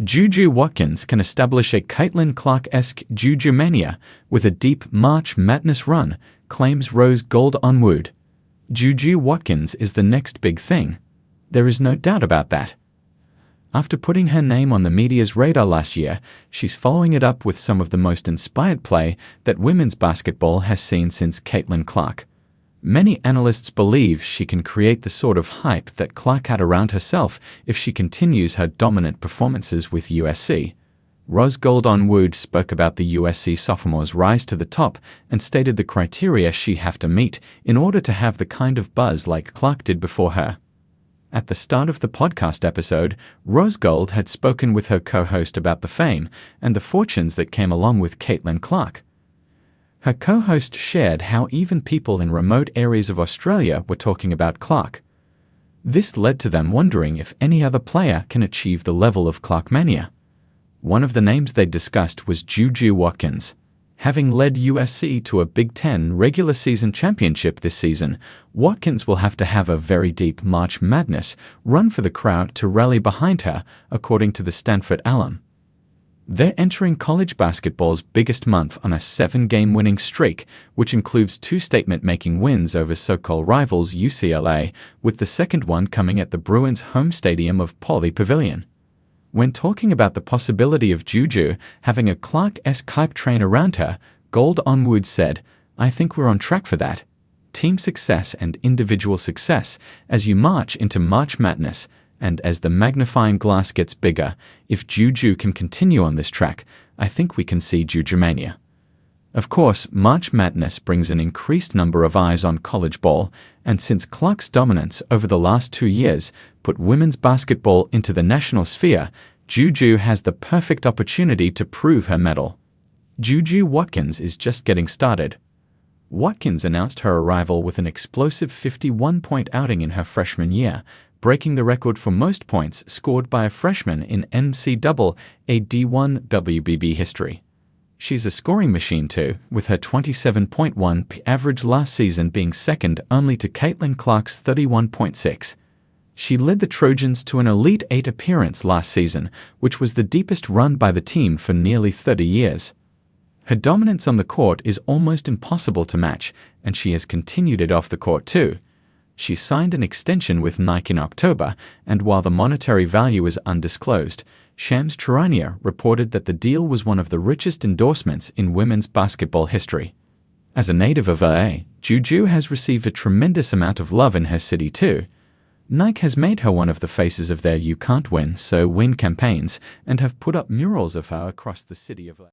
JuJu Watkins can establish a Caitlin Clark-esque JuJuMania with a deep March Madness run, claims Rose Gold Onward. JuJu Watkins is the next big thing. There is no doubt about that. After putting her name on the media's radar last year, she's following it up with some of the most inspired play that women's basketball has seen since Caitlin Clark. Many analysts believe she can create the sort of hype that Clark had around herself if she continues her dominant performances with USC. Rose Gold Onward spoke about the USC sophomore's rise to the top and stated the criteria she have to meet in order to have the kind of buzz like Clark did before her. At the start of the podcast episode, Rose Gold had spoken with her co-host about the fame and the fortunes that came along with Caitlin Clark. Her co-host shared how even people in remote areas of Australia were talking about Clark. This led to them wondering if any other player can achieve the level of Clarkmania. One of the names they discussed was JuJu Watkins. Having led USC to a Big Ten regular season championship this season, Watkins will have to have a very deep March Madness run for the crowd to rally behind her, according to the Stanford alum. They're entering college basketball's biggest month on a 7-game winning streak, which includes 2 statement-making wins over so-called rivals UCLA, with the second one coming at the Bruins' home stadium of Pauley Pavilion. When talking about the possibility of JuJu having a Clark-esque hype train around her, Gold Onward said, "I think we're on track for that. Team success and individual success as you march into March Madness. And as the magnifying glass gets bigger, if JuJu can continue on this track, I think we can see JuJuMania." Of course, March Madness brings an increased number of eyes on college ball, and since Clark's dominance over the last 2 years put women's basketball into the national sphere, JuJu has the perfect opportunity to prove her mettle. JuJu Watkins is just getting started. Watkins announced her arrival with an explosive 51-point outing in her freshman year, breaking the record for most points scored by a freshman in NCAA D1 WBB history. She's a scoring machine too, with her 27.1 average last season being second only to Caitlin Clark's 31.6. She led the Trojans to an Elite 8 appearance last season, which was the deepest run by the team for nearly 30 years. Her dominance on the court is almost impossible to match, and she has continued it off the court too. She signed an extension with Nike in October, and while the monetary value is undisclosed, Shams Charania reported that the deal was one of the richest endorsements in women's basketball history. As a native of LA, JuJu has received a tremendous amount of love in her city too. Nike has made her one of the faces of their "You Can't Win, So Win" campaigns and have put up murals of her across the city of LA.